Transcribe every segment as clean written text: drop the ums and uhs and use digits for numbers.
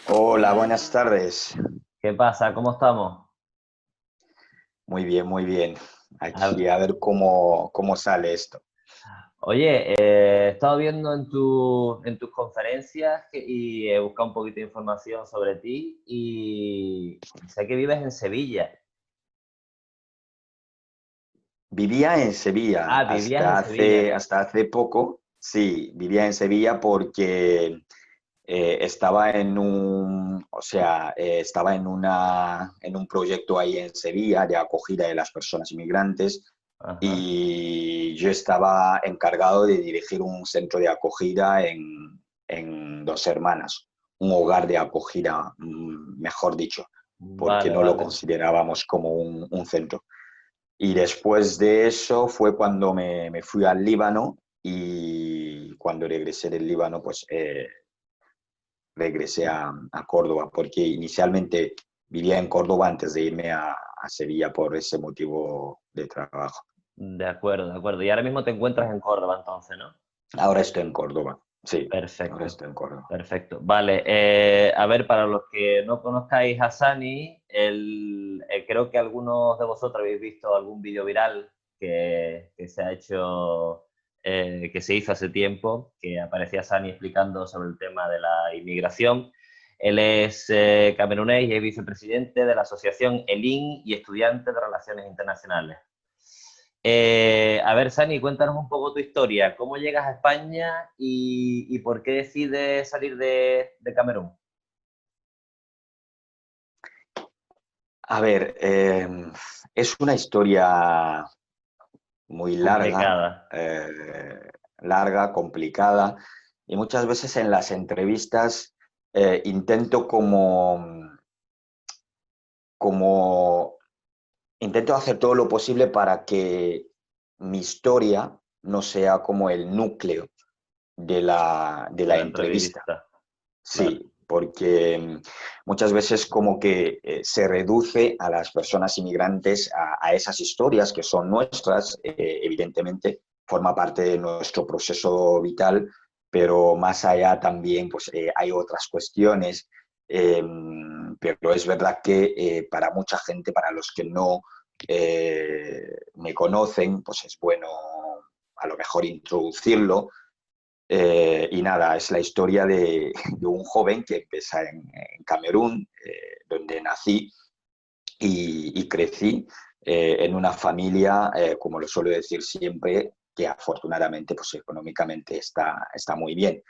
Hola, buenas tardes. ¿Qué pasa? ¿Cómo estamos? Muy bien, muy bien. A- Aquí a ver cómo sale esto. Oye, he estado viendo en tus conferencias y he buscado un poquito de información sobre ti y sé que vives en Sevilla. Vivía en Sevilla Ah, vivías en Sevilla. hasta hace poco. Sí, vivía en Sevilla porque estaba estaba en un proyecto ahí en Sevilla de acogida de las personas inmigrantes Ajá. y yo estaba encargado de dirigir un centro de acogida en Dos Hermanas, un hogar de acogida, mejor dicho, porque Vale, no lo vale. considerábamos como un centro. Y después de eso fue cuando me fui al Líbano y cuando regresé del Líbano, pues regresé a Córdoba, porque inicialmente vivía en Córdoba antes de irme a Sevilla por ese motivo de trabajo. De acuerdo, de acuerdo. Y ahora mismo te encuentras en Córdoba, entonces, ¿no? Ahora estoy en Córdoba, sí, ahora Perfecto, estoy en Córdoba. perfecto. Vale, a ver, para los que no conozcáis a Sani, creo que algunos de vosotros habéis visto algún vídeo viral que se ha hecho, que se hizo hace tiempo, que aparecía Sani explicando sobre el tema de la inmigración. Él es camerunés y es vicepresidente de la asociación ELIN y estudiante de Relaciones Internacionales. A ver, Sani, cuéntanos un poco tu historia. ¿Cómo llegas a España y por qué decides salir de Camerún? A ver, es una historia muy Complicada. larga, complicada, y muchas veces en las entrevistas intento como intento hacer todo lo posible para que mi historia no sea como el núcleo de De la la entrevista. entrevista. Vale. Sí, porque muchas veces como que se reduce a las personas inmigrantes a esas historias que son nuestras, evidentemente, forma parte de nuestro proceso vital, pero más allá también pues, hay otras cuestiones, eh, pero es verdad que para mucha gente, para los que no me conocen, pues es bueno a lo mejor introducirlo y nada, es la historia de un joven que empieza en Camerún, donde nací y crecí en una familia, como lo suelo decir siempre, que afortunadamente pues, económicamente está muy bien,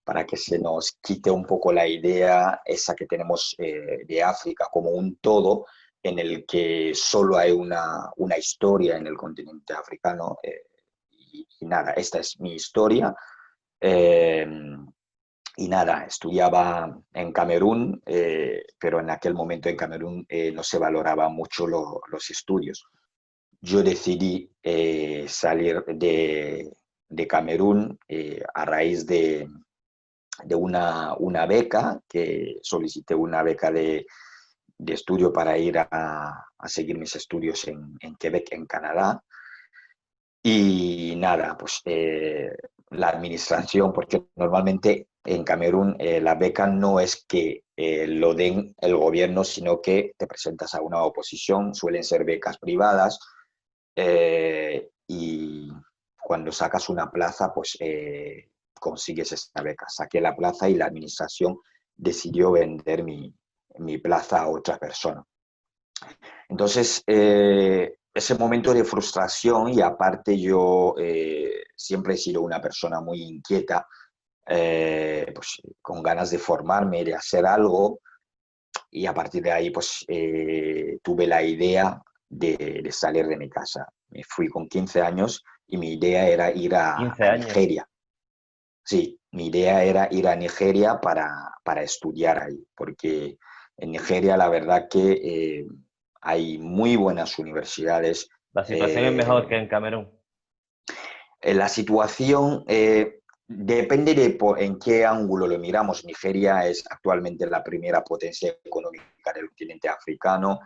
para que se nos quite un poco la idea esa que tenemos de África como un todo en el que solo hay una historia en el continente africano. Y nada, esta es mi historia. Eh, y nada, estudiaba en Camerún, pero en aquel momento en Camerún no se valoraba mucho los estudios. Yo decidí salir de Camerún a raíz de una beca, que solicité una beca de estudio para ir a seguir mis estudios en Quebec, en Canadá. Y nada, pues la administración, porque normalmente en Camerún la beca no es que lo den el gobierno, sino que te presentas a una oposición, suelen ser becas privadas, y cuando sacas una plaza, pues consigues esa beca. Saqué la plaza y la administración decidió vender mi plaza a otra persona. Entonces, ese momento de frustración y aparte yo siempre he sido una persona muy inquieta, pues con ganas de formarme, de hacer algo y a partir de ahí pues tuve la idea de salir de mi casa. Me fui con 15 años y mi idea era ir 15 a años. Nigeria. Sí, mi idea era ir a Nigeria para estudiar ahí, porque en Nigeria la verdad que hay muy buenas universidades. La situación es mejor Eh, que en Camerún. la situación depende en qué ángulo lo miramos. Nigeria es actualmente la primera potencia económica del continente africano.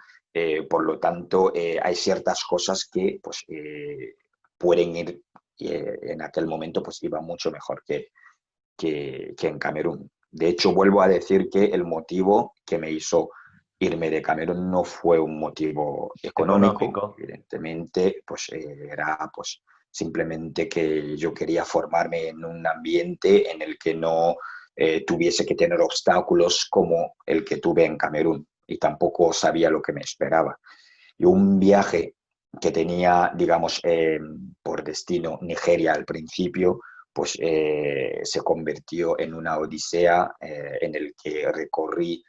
Por lo tanto, hay ciertas cosas que pues, pueden ir, en aquel momento pues iba mucho mejor que en Camerún. De hecho, vuelvo a decir que el motivo que me hizo irme de Camerún no fue un motivo económico, Económico. evidentemente, pues era pues simplemente que yo quería formarme en un ambiente en el que no tuviese que tener obstáculos como el que tuve en Camerún, y tampoco sabía lo que me esperaba. Y un viaje que tenía, digamos, por destino Nigeria al principio, pues se convirtió en una odisea en el que recorrí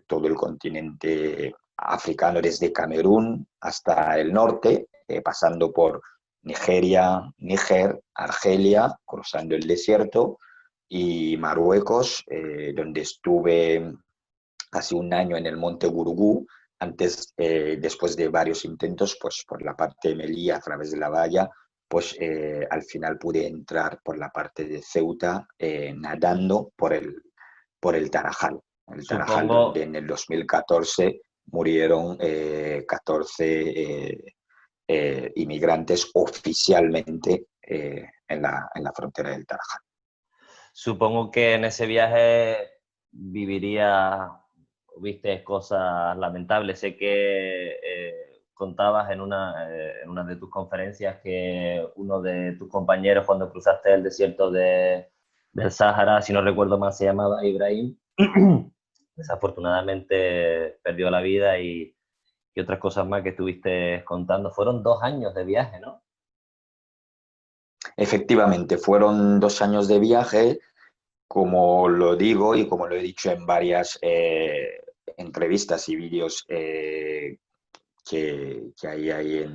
todo el continente africano desde Camerún hasta el norte, pasando por Nigeria, Níger, Argelia, cruzando el desierto, y Marruecos, donde estuve casi un año en el monte Gurugú. Antes, después de varios intentos, pues por la parte de Melilla, a través de la valla, pues al final pude entrar por la parte de Ceuta, nadando por el Tarajal. El Tarajal, Supongo, donde en el 2014 murieron 14 inmigrantes oficialmente en la frontera del Tarajal. supongo que en ese viaje viviría, viste cosas lamentables. Sé que contabas en una de tus conferencias que uno de tus compañeros cuando cruzaste el desierto del Sáhara, si no recuerdo mal, se llamaba Ibrahim. Desafortunadamente perdió la vida y otras cosas más que estuviste contando. Fueron 2 años de viaje, ¿no? Efectivamente, fueron 2 años de viaje, como lo digo y como lo he dicho en varias entrevistas y vídeos que hay ahí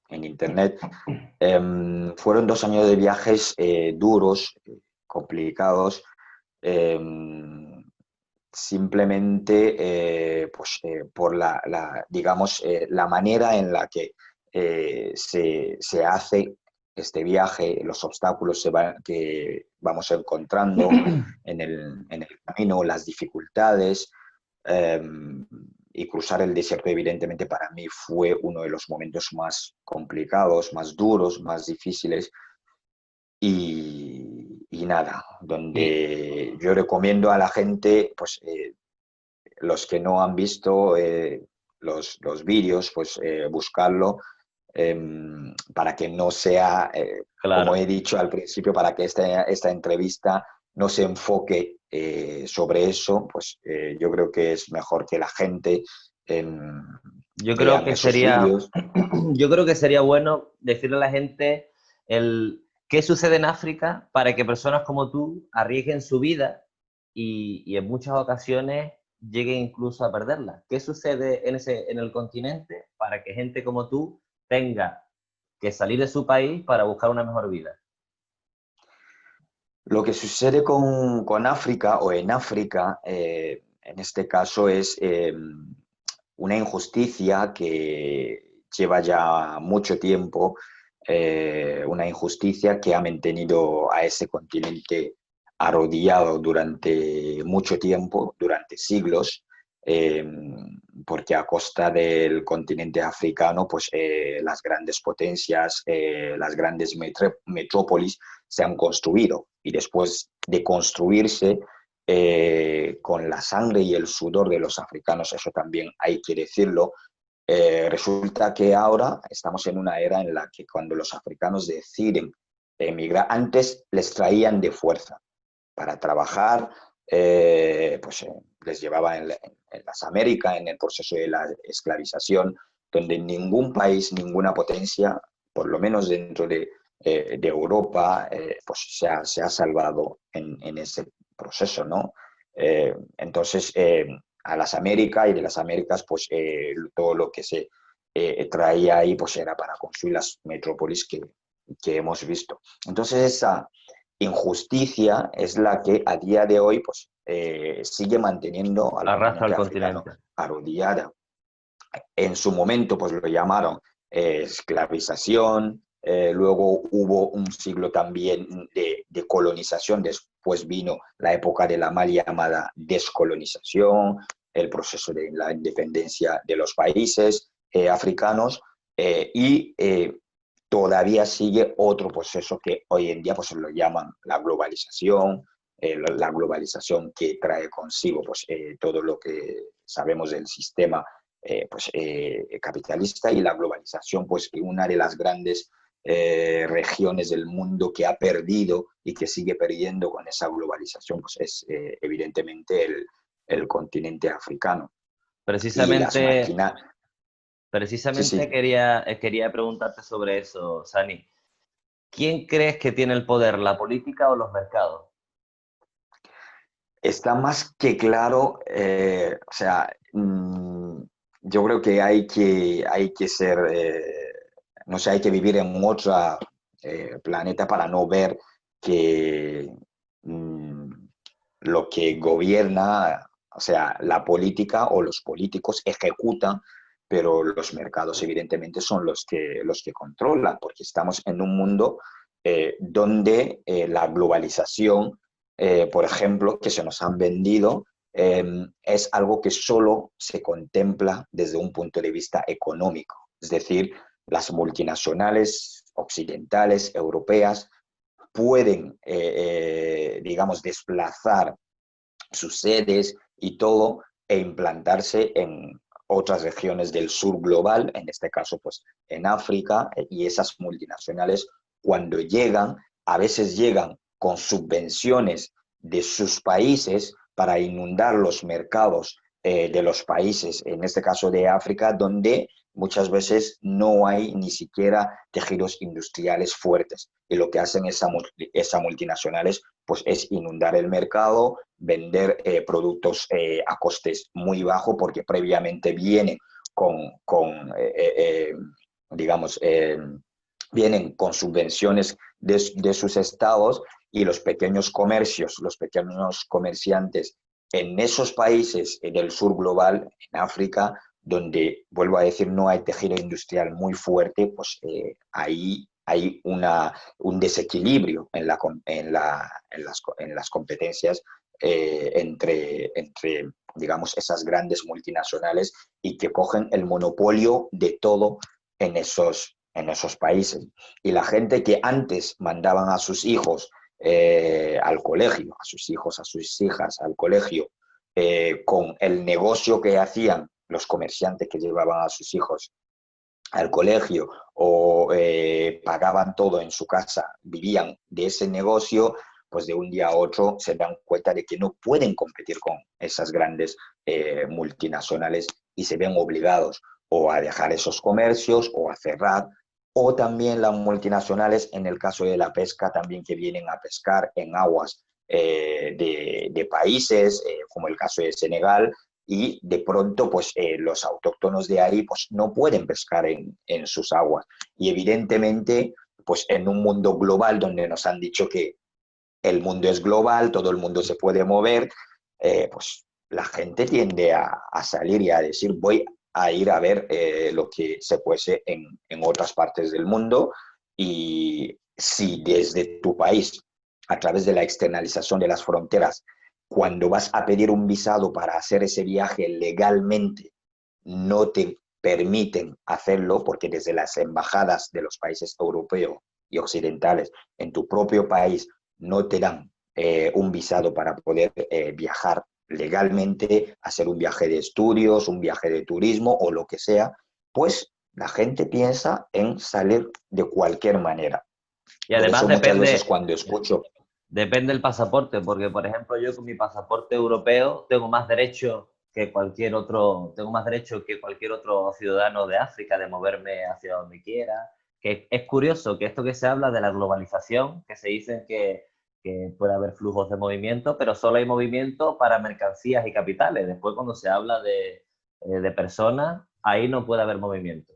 en Internet. Fueron 2 años de viajes duros, complicados, eh, simplemente pues, por digamos, la manera en la que se hace este viaje, los obstáculos que vamos encontrando en el camino, las dificultades. eh, y cruzar el desierto, evidentemente, para mí fue uno de los momentos más complicados, más duros, más difíciles. Y nada, Y donde yo recomiendo a la gente, pues los que no han visto los vídeos, pues buscarlo, eh, para que no sea, como claro, he dicho al principio, para que esta entrevista no se enfoque sobre eso, pues yo creo que es mejor que la gente yo creo vean que esos sería, vídeos. yo creo que sería bueno decirle a la gente qué sucede en África para que personas como tú arriesguen su vida y en muchas ocasiones lleguen incluso a perderla. ¿Qué sucede en el continente para que gente como tú tenga que salir de su país para buscar una mejor vida? Lo que sucede con África o en África, en este caso, es una injusticia que lleva ya mucho tiempo, una injusticia que ha mantenido a ese continente arrodillado durante mucho tiempo, durante siglos, eh, porque a costa del continente africano, pues las grandes potencias, las grandes metrópolis se han construido, y después de construirse, con la sangre y el sudor de los africanos, eso también hay que decirlo. Resulta que ahora estamos en una era en la que cuando los africanos deciden emigrar, antes les traían de fuerza para trabajar, pues les llevaban en las Américas, en el proceso de la esclavización, donde ningún país, ninguna potencia, por lo menos dentro de Europa, pues se ha salvado en ese proceso, ¿no? Entonces, a las Américas, y de las Américas, pues todo lo que se traía ahí, pues era para construir las metrópolis que hemos visto. Entonces, esa injusticia es la que a día de hoy pues, sigue manteniendo al Arrastra continente al africano continente. arrodillada. En su momento pues lo llamaron esclavización, luego hubo un siglo también de colonización, después vino la época de la mal llamada descolonización, el proceso de la independencia de los países africanos y todavía sigue otro proceso que hoy en día pues lo llaman la globalización que trae consigo pues, todo lo que sabemos del sistema capitalista, y la globalización, pues una de las grandes regiones del mundo que ha perdido y que sigue perdiendo con esa globalización, pues es evidentemente el continente africano. Y las Precisamente, máquinas, sí, precisamente sí, quería preguntarte sobre eso, Sani. ¿Quién crees que tiene el poder, la política o los mercados? está más que claro, o sea, yo creo que hay que ser, no sé, hay que vivir en otro planeta para no ver que mmm, lo que gobierna, o sea, la política o los políticos ejecutan, pero los mercados evidentemente son los que controlan, porque estamos en un mundo donde la globalización, por ejemplo, que se nos han vendido, es algo que solo se contempla desde un punto de vista económico. Es decir, las multinacionales occidentales, europeas, pueden, digamos, desplazar sus sedes y todo e implantarse en otras regiones del sur global, en este caso pues en África, y esas multinacionales cuando llegan, a veces llegan con subvenciones de sus países para inundar los mercados de los países, en este caso de África, donde muchas veces no hay ni siquiera tejidos industriales fuertes. Y lo que hacen esas multinacionales pues, es inundar el mercado, vender productos a costes muy bajos porque previamente vienen con digamos, vienen con subvenciones de sus estados, y los pequeños comercios, los pequeños comerciantes en esos países del sur global, en África, donde, vuelvo a decir, no hay tejido industrial muy fuerte, pues ahí hay un desequilibrio en las competencias entre, digamos, esas grandes multinacionales, y que cogen el monopolio de todo en esos países. Y la gente que antes mandaban a sus hijos al colegio, a sus hijos, a sus hijas al colegio, con el negocio que hacían los comerciantes que llevaban a sus hijos al colegio, o pagaban todo en su casa, vivían de ese negocio, pues de un día a otro se dan cuenta de que no pueden competir con esas grandes multinacionales, y se ven obligados o a dejar esos comercios o a cerrar. O también las multinacionales, en el caso de la pesca, también que vienen a pescar en aguas de países, como el caso de Senegal, y de pronto pues los autóctonos de ahí pues no pueden pescar en sus aguas. Y evidentemente pues en un mundo global donde nos han dicho que el mundo es global, todo el mundo se puede mover, pues la gente tiende a salir y a decir voy a ir a ver lo que se puede en otras partes del mundo. Y si desde tu país, a través de la externalización de las fronteras, cuando vas a pedir un visado para hacer ese viaje legalmente, no te permiten hacerlo, porque desde las embajadas de los países europeos y occidentales en tu propio país no te dan un visado para poder viajar legalmente, hacer un viaje de estudios, un viaje de turismo o lo que sea, pues la gente piensa en salir de cualquier manera. Y Por además eso muchas veces cuando escucho, depende del pasaporte, porque por ejemplo yo con mi pasaporte europeo tengo más derecho que cualquier otro, tengo más derecho que cualquier otro ciudadano de África de moverme hacia donde quiera. Que es curioso que esto que se habla de la globalización, que se dicen que puede haber flujos de movimiento, pero solo hay movimiento para mercancías y capitales. Después cuando se habla de personas, ahí no puede haber movimiento.